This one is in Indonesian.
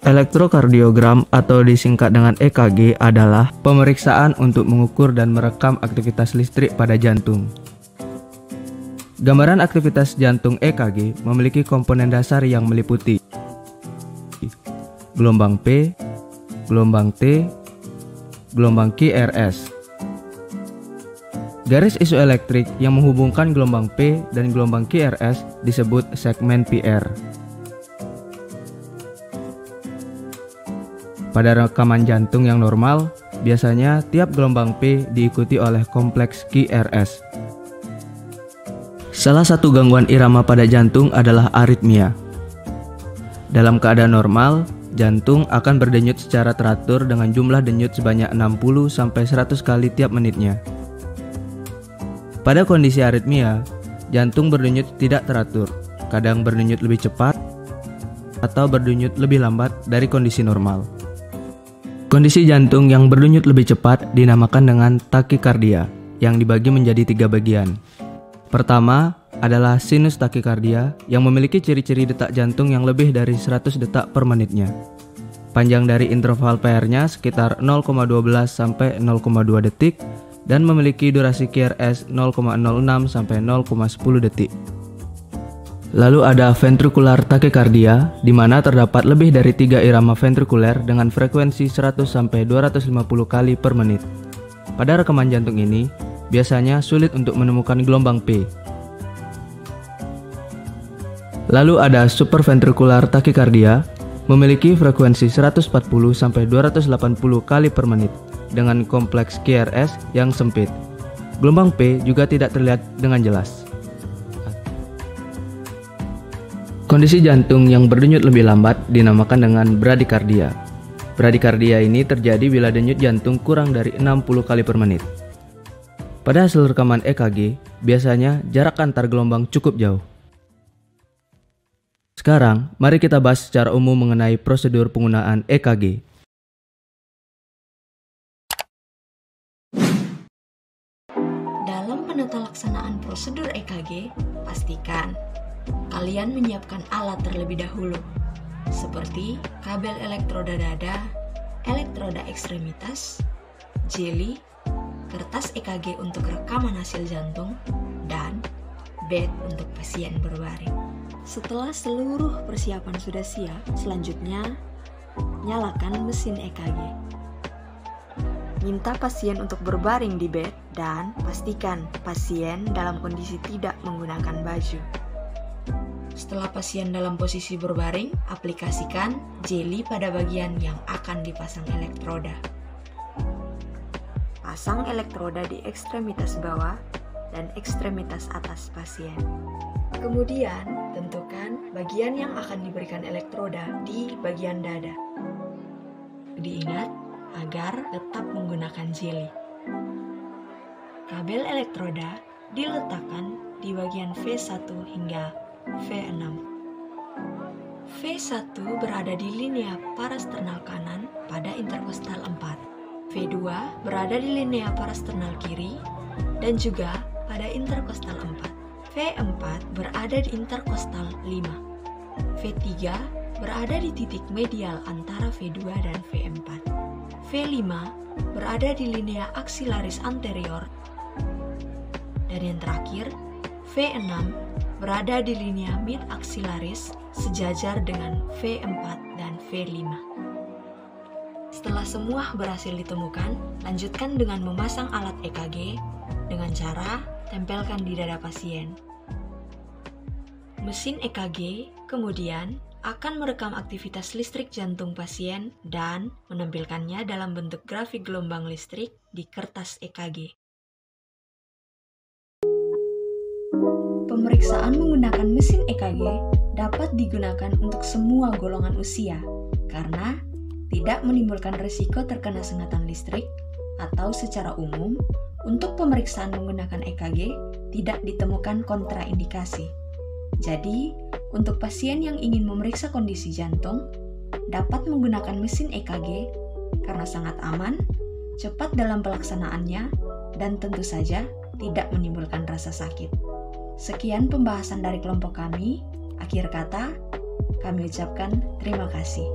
Elektrokardiogram atau disingkat dengan EKG adalah pemeriksaan untuk mengukur dan merekam aktivitas listrik pada jantung. Gambaran aktivitas jantung EKG memiliki komponen dasar yang meliputi gelombang P, gelombang T, gelombang QRS. Garis isoelektrik yang menghubungkan gelombang P dan gelombang QRS disebut segmen PR. Pada rekaman jantung yang normal, biasanya tiap gelombang P diikuti oleh kompleks QRS. Salah satu gangguan irama pada jantung adalah aritmia. Dalam keadaan normal, jantung akan berdenyut secara teratur dengan jumlah denyut sebanyak 60-100 kali tiap menitnya. Pada kondisi aritmia, jantung berdenyut tidak teratur, kadang berdenyut lebih cepat atau berdenyut lebih lambat dari kondisi normal. Kondisi jantung yang berdenyut lebih cepat dinamakan dengan takikardia, yang dibagi menjadi 3 bagian. Pertama adalah sinus takikardia yang memiliki ciri-ciri detak jantung yang lebih dari 100 detak per menitnya. Panjang dari interval PR-nya sekitar 0,12 sampai 0,2 detik dan memiliki durasi QRS 0,06 sampai 0,10 detik. Lalu ada ventricular tachycardia, di mana terdapat lebih dari 3 irama ventrikuler dengan frekuensi 100 sampai 250 kali per menit. Pada rekaman jantung ini, biasanya sulit untuk menemukan gelombang P. Lalu ada supraventricular tachycardia, memiliki frekuensi 140 sampai 280 kali per menit dengan kompleks QRS yang sempit. Gelombang P juga tidak terlihat dengan jelas. Kondisi jantung yang berdenyut lebih lambat dinamakan dengan bradikardia. Bradikardia ini terjadi bila denyut jantung kurang dari 60 kali per menit. Pada hasil rekaman EKG, biasanya jarak antar gelombang cukup jauh. Sekarang, mari kita bahas secara umum mengenai prosedur penggunaan EKG. Dalam penata laksanaan prosedur EKG, pastikan kalian menyiapkan alat terlebih dahulu, seperti kabel elektroda dada, elektroda ekstremitas, jeli, kertas EKG untuk rekaman hasil jantung, dan bed untuk pasien berbaring. Setelah seluruh persiapan sudah siap, selanjutnya nyalakan mesin EKG. Minta pasien untuk berbaring di bed dan pastikan pasien dalam kondisi tidak menggunakan baju. Setelah pasien dalam posisi berbaring, aplikasikan jeli pada bagian yang akan dipasang elektroda. Pasang elektroda di ekstremitas bawah dan ekstremitas atas pasien. Kemudian, tentukan bagian yang akan diberikan elektroda di bagian dada. Diingat agar tetap menggunakan jeli. Kabel elektroda diletakkan di bagian V1 hingga V6. V1 berada di linea parasternal kanan pada interkostal 4. V2 berada di linea parasternal kiri dan juga pada interkostal 4. V4 berada di interkostal 5. V3 berada di titik medial antara V2 dan V4. V5 berada di linea aksilaris anterior. Dan yang terakhir, V6 berada di linea mid aksilaris sejajar dengan V4 dan V5. Setelah semua berhasil ditemukan, lanjutkan dengan memasang alat EKG dengan cara tempelkan di dada pasien. Mesin EKG kemudian akan merekam aktivitas listrik jantung pasien dan menampilkannya dalam bentuk grafik gelombang listrik di kertas EKG. Pemeriksaan menggunakan mesin EKG dapat digunakan untuk semua golongan usia karena tidak menimbulkan risiko terkena sengatan listrik atau secara umum untuk pemeriksaan menggunakan EKG tidak ditemukan kontraindikasi. Jadi, untuk pasien yang ingin memeriksa kondisi jantung dapat menggunakan mesin EKG karena sangat aman, cepat dalam pelaksanaannya, dan tentu saja tidak menimbulkan rasa sakit. Sekian pembahasan dari kelompok kami. Akhir kata, kami ucapkan terima kasih.